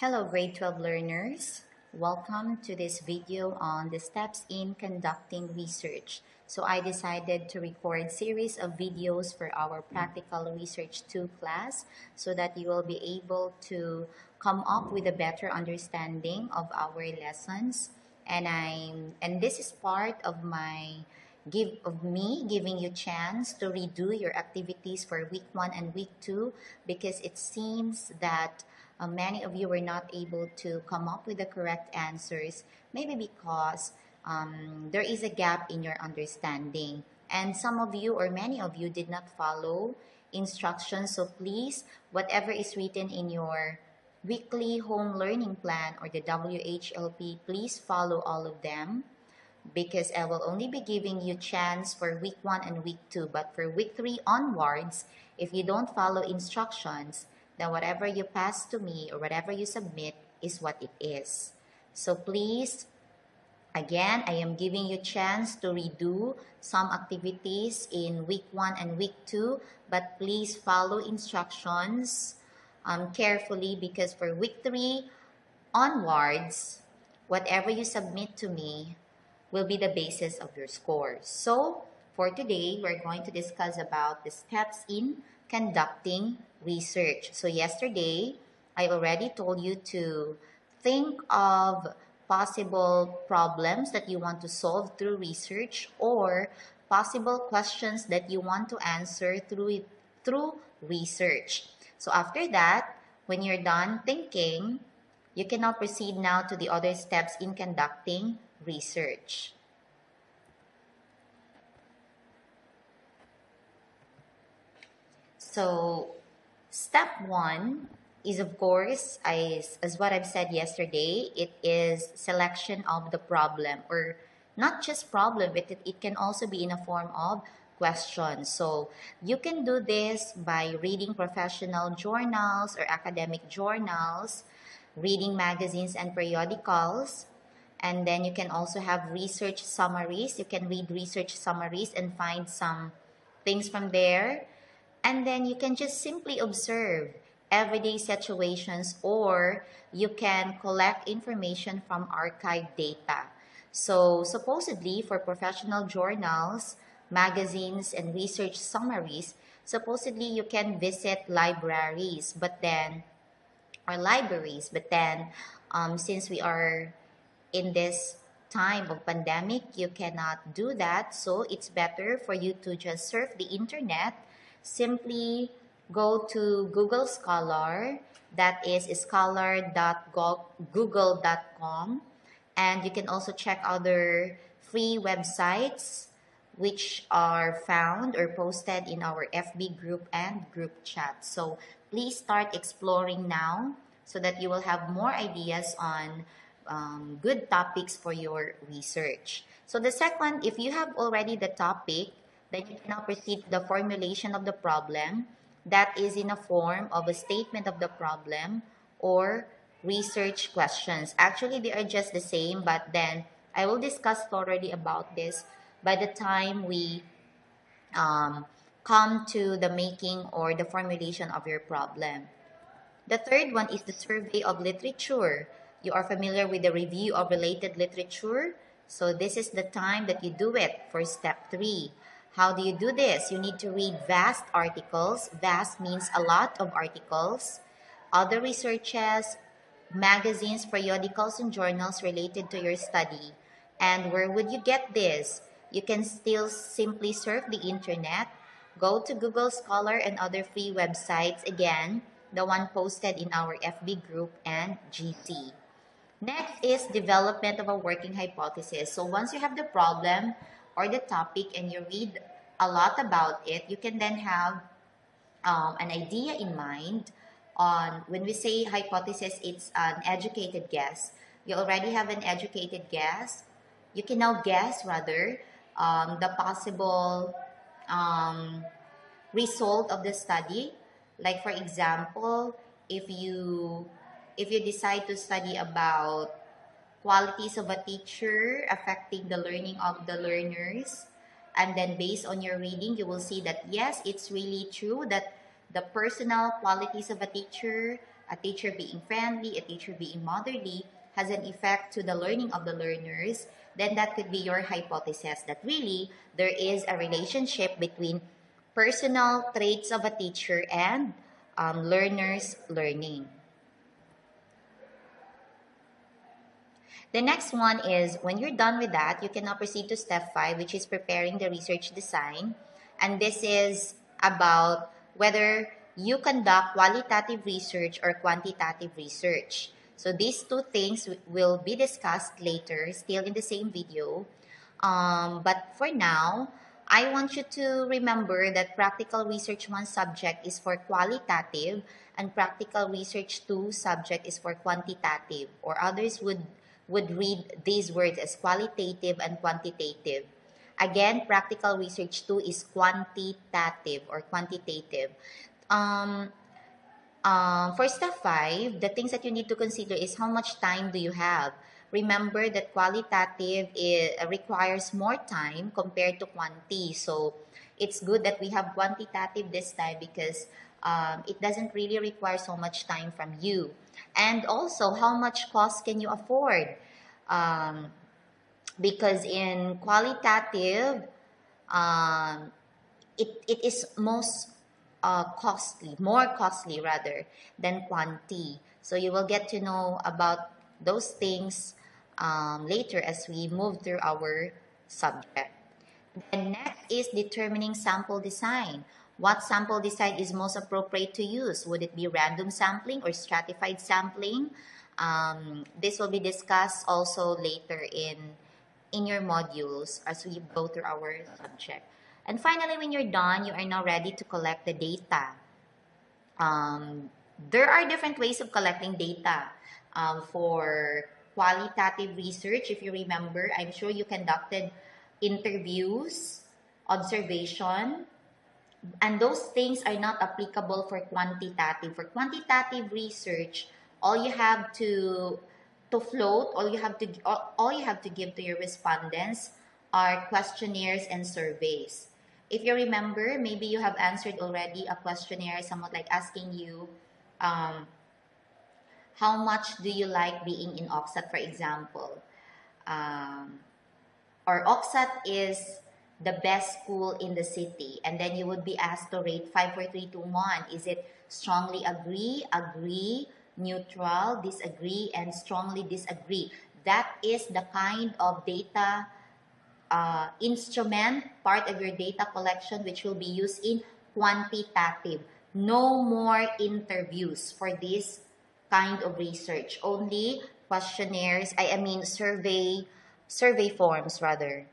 Hello grade 12 learners. Welcome to this video on the steps in conducting research. So I decided to record series of videos for our practical research 2 class so that you will be able to come up with a better understanding of our lessons. And this is part of me giving you chance to redo your activities for week 1 and week 2 because it seems that many of you were not able to come up with the correct answers, maybe because there is a gap in your understanding. And some of you or many of you did not follow instructions. So please, whatever is written in your weekly home learning plan or the WHLP, please follow all of them because I will only be giving you chance for week 1 and week 2. But for week 3 onwards, if you don't follow instructions, then whatever you pass to me or whatever you submit is what it is. So please, again, I am giving you chance to redo some activities in week 1 and week 2, but please follow instructions carefully because for week 3 onwards, whatever you submit to me will be the basis of your scores. So for today, we're going to discuss about the steps in conducting research. So yesterday, I already told you to think of possible problems that you want to solve through research or possible questions that you want to answer through research. So after that, when you're done thinking, you can now proceed now to the other steps in conducting research. So step 1 is, of course, as what I've said yesterday, it is selection of the problem, or not just problem, but it can also be in a form of questions. So you can do this by reading professional journals or academic journals, reading magazines and periodicals, and then you can also have research summaries. You can read research summaries and find some things from there. And then you can just simply observe everyday situations, or you can collect information from archived data. So supposedly for professional journals, magazines, and research summaries, supposedly you can visit libraries, but then since we are in this time of pandemic, you cannot do that. So it's better for you to just surf the internet. Simply go to Google Scholar, that is scholar.google.com, and you can also check other free websites which are found or posted in our FB group and group chat. So please start exploring now so that you will have more ideas on good topics for your research. So the second, if you have already the topic, then you can now proceed to the formulation of the problem. That is in a form of a statement of the problem or research questions. Actually, they are just the same, but then I will discuss thoroughly about this by the time we come to the making or the formulation of your problem. The third one is the survey of literature. You are familiar with the review of related literature. So this is the time that you do it for step 3. How do you do this? You need to read vast articles. Vast means a lot of articles. Other researches, magazines, periodicals, and journals related to your study. And where would you get this? You can still simply surf the internet. Go to Google Scholar and other free websites. Again, the one posted in our FB group and GC. Next is development of a working hypothesis. So once you have the problem or the topic and you read a lot about it, you can then have an idea in mind on, when we say hypothesis, it's an educated guess. You already have an educated guess. You can now guess rather the possible result of the study. Like for example, if you decide to study about qualities of a teacher affecting the learning of the learners, and then based on your reading, you will see that yes, it's really true that the personal qualities of a teacher a teacher being friendly, a teacher being motherly, has an effect to the learning of the learners, then that could be your hypothesis that really there is a relationship between personal traits of a teacher and learners' learning. The next one is when you're done with that, you can now proceed to step 5, which is preparing the research design. And this is about whether you conduct qualitative research or quantitative research. So these two things will be discussed later, still in the same video. But for now, I want you to remember that practical research 1 subject is for qualitative and practical research 2 subject is for quantitative, or others would read these words as qualitative and quantitative. Again, practical research 2 is quantitative or quantitative. For step 5, the things that you need to consider is how much time do you have. Remember that qualitative requires more time compared to quanti. So it's good that we have quantitative this time because it doesn't really require so much time from you. And also, how much cost can you afford? Because in qualitative, it is most more costly rather than quanti. So you will get to know about those things later as we move through our subject. Then next is determining sample design. What sample design is most appropriate to use? Would it be random sampling or stratified sampling? This will be discussed also later in your modules as we go through our subject. And finally, when you're done, you are now ready to collect the data. There are different ways of collecting data. For qualitative research, if you remember, I'm sure you conducted interviews, observation, and those things are not applicable for quantitative. For quantitative research, all you have to float, all you have to give to your respondents are questionnaires and surveys. If you remember, maybe you have answered already a questionnaire, somewhat like asking you, how much do you like being in OCSAT, for example? Or OCSAT is the best school in the city, and then you would be asked to rate 5, 4, 3, 2, 1. Is it strongly agree, neutral, disagree, and strongly disagree? That is the kind of data instrument, part of your data collection, which will be used in quantitative. No more interviews for this kind of research. Only questionnaires, survey forms rather.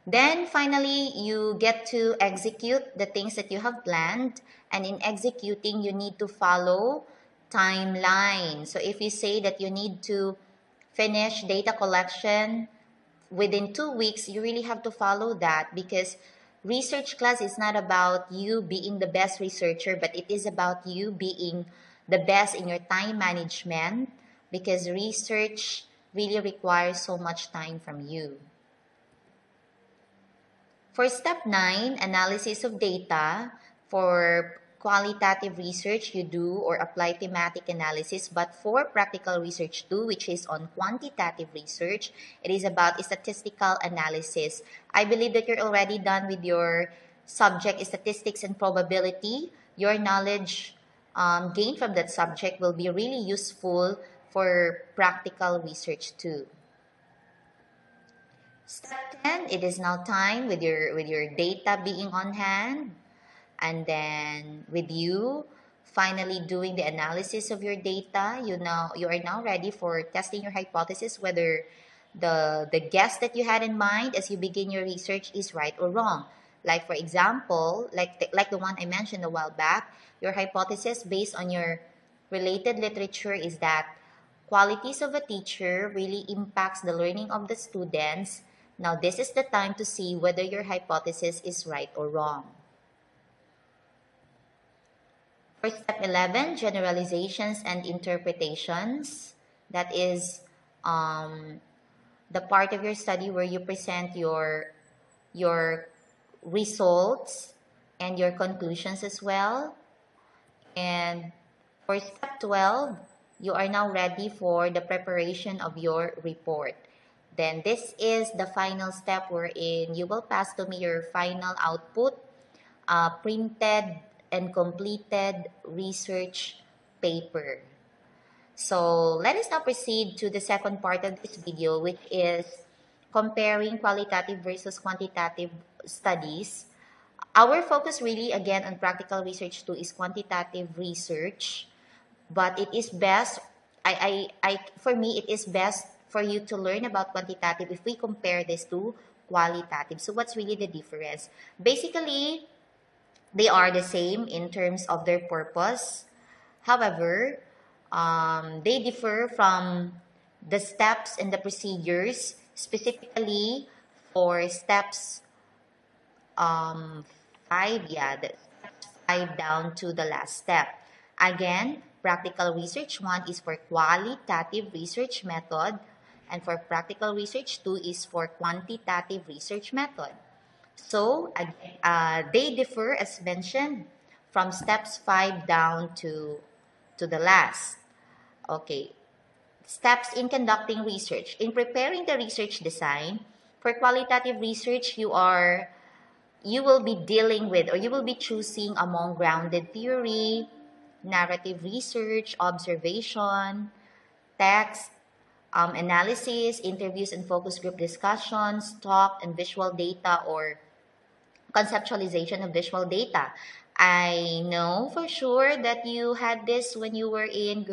Then finally, you get to execute the things that you have planned. And in executing, you need to follow timeline. So if you say that you need to finish data collection within 2 weeks, you really have to follow that, because research class is not about you being the best researcher, but it is about you being the best in your time management, because research really requires so much time from you. For step 9, analysis of data, for qualitative research, you do or apply thematic analysis. But for practical research 2, which is on quantitative research, it is about statistical analysis. I believe that you're already done with your subject statistics and probability. Your knowledge gained from that subject will be really useful for practical research 2. Step 10, it is now time with your data being on hand, and then with you finally doing the analysis of your data. You are now ready for testing your hypothesis, whether the guess that you had in mind as you begin your research is right or wrong. Like for example, like the one I mentioned a while back, your hypothesis based on your related literature is that qualities of a teacher really impacts the learning of the students. Now, this is the time to see whether your hypothesis is right or wrong. For step 11, generalizations and interpretations. That is the part of your study where you present your results and your conclusions as well. And for step 12, you are now ready for the preparation of your report. Then this is the final step wherein you will pass to me your final output, printed and completed research paper. So let us now proceed to the second part of this video, which is comparing qualitative versus quantitative studies. Our focus really again on practical research too is quantitative research, but it is best, for me, it is best for you to learn about quantitative if we compare this to qualitative. So what's really the difference? Basically, they are the same in terms of their purpose. However, they differ from the steps and the procedures, specifically for steps um, 5, yeah, the steps 5 down to the last step. Again, practical research 1 is for qualitative research method, and for practical research 2 is for quantitative research method. So, they differ, as mentioned, from steps 5 down to the last. Okay. Steps in conducting research. In preparing the research design, for qualitative research, you will be dealing with, or you will be choosing among grounded theory, narrative research, observation, text, analysis, interviews and focus group discussions, talk and visual data, or conceptualization of visual data. I know for sure that you had this when you were in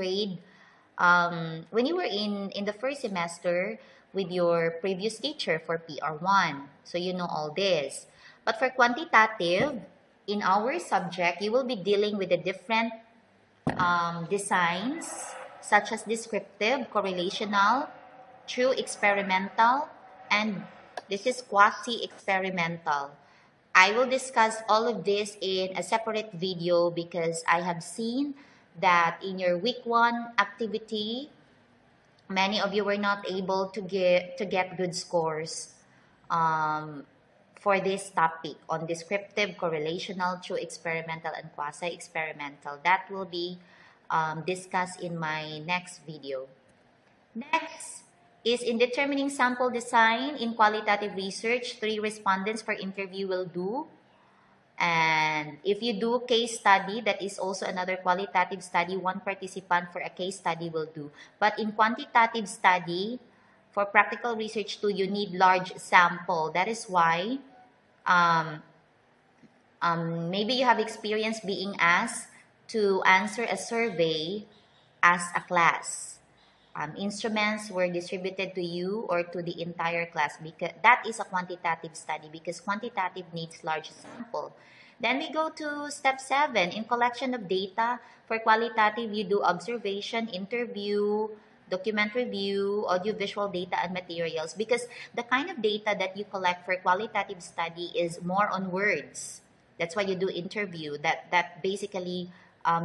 when you were in the first semester with your previous teacher for PR1. So you know all this. But for quantitative, in our subject, you will be dealing with the different designs such as descriptive, correlational, true experimental, and this is quasi-experimental. I will discuss all of this in a separate video because I have seen that in your week 1 activity, many of you were not able to get good scores for this topic on descriptive, correlational, true experimental, and quasi-experimental. That will be discussed in my next video. Next is in determining sample design in qualitative research, 3 respondents per interview will do. And if you do case study, that is also another qualitative study, 1 participant for a case study will do. But in quantitative study, for practical research too, you need large sample. That is why maybe you have experience being asked to answer a survey as a class. Instruments were distributed to you or to the entire class, because that is a quantitative study, because quantitative needs large sample. Then we go to step 7. In collection of data, for qualitative, you do observation, interview, document review, audiovisual data, and materials, because the kind of data that you collect for qualitative study is more on words. That's why you do interview, that basically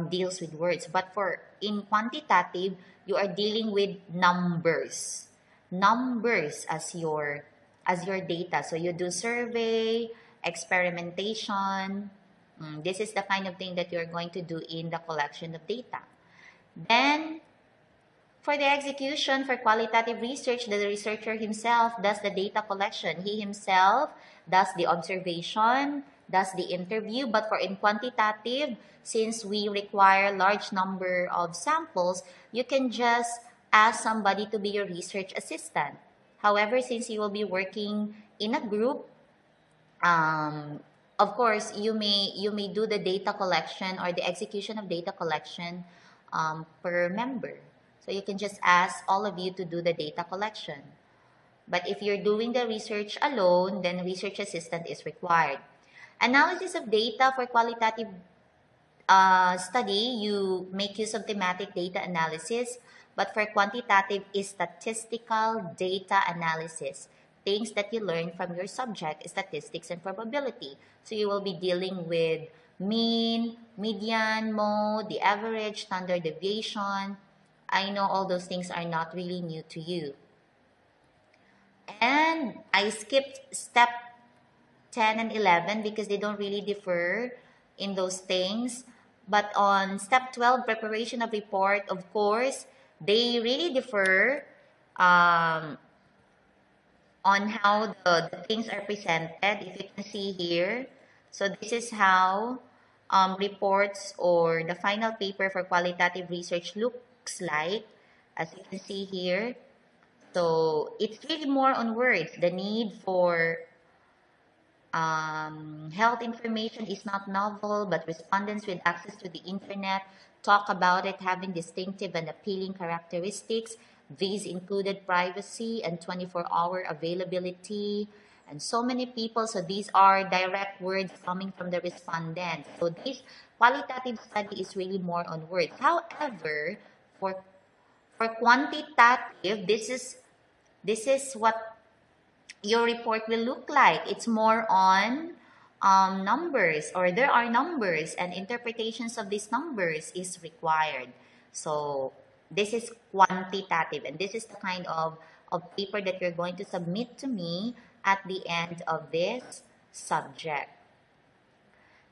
deals with words. But for in quantitative, you are dealing with numbers as your data. So you do survey, experimentation. This is the kind of thing that you're going to do in the collection of data. Then for the execution, for qualitative research, the researcher himself does the data collection. He himself does the observation, does the interview. But for in quantitative, since we require large number of samples, you can just ask somebody to be your research assistant. However, since you will be working in a group, of course, you may do the data collection or the execution of data collection per member. So you can just ask all of you to do the data collection. But if you're doing the research alone, then research assistant is required. Analysis of data for qualitative study, you make use of thematic data analysis. But for quantitative is statistical data analysis. Things that you learn from your subject, statistics and probability. So you will be dealing with mean, median, mode, the average, standard deviation. I know all those things are not really new to you. And I skipped step 10 and 11 because they don't really differ in those things. But on step 12, preparation of report, of course, they really differ on how the things are presented. If you can see here, so this is how reports or the final paper for qualitative research looks like, as you can see here. So it's really more on words. The need for health information is not novel, but respondents with access to the internet talk about it having distinctive and appealing characteristics. These included privacy and 24-hour availability, and so many people. So these are direct words coming from the respondents. So this qualitative study is really more on words. However, for quantitative, this is what your report will look like. It's more on numbers, or there are numbers and interpretations of these numbers is required. So this is quantitative, and this is the kind of paper that you're going to submit to me at the end of this subject.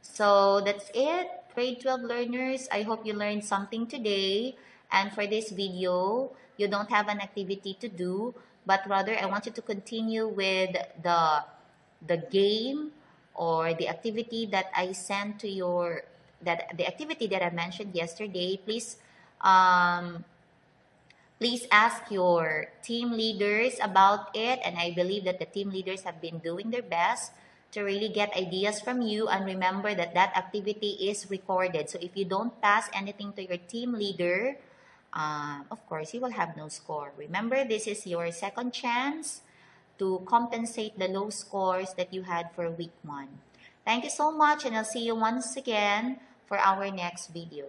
So that's it, grade 12 learners. I hope you learned something today. And for this video, you don't have an activity to do, but rather I want you to continue with the game or the activity that I sent to your, the activity that I mentioned yesterday. Please ask your team leaders about it, and I believe that the team leaders have been doing their best to really get ideas from you. And remember that that activity is recorded. So if you don't pass anything to your team leader, of course, you will have no score. Remember, this is your second chance to compensate the low scores that you had for week 1. Thank you so much, and I'll see you once again for our next video.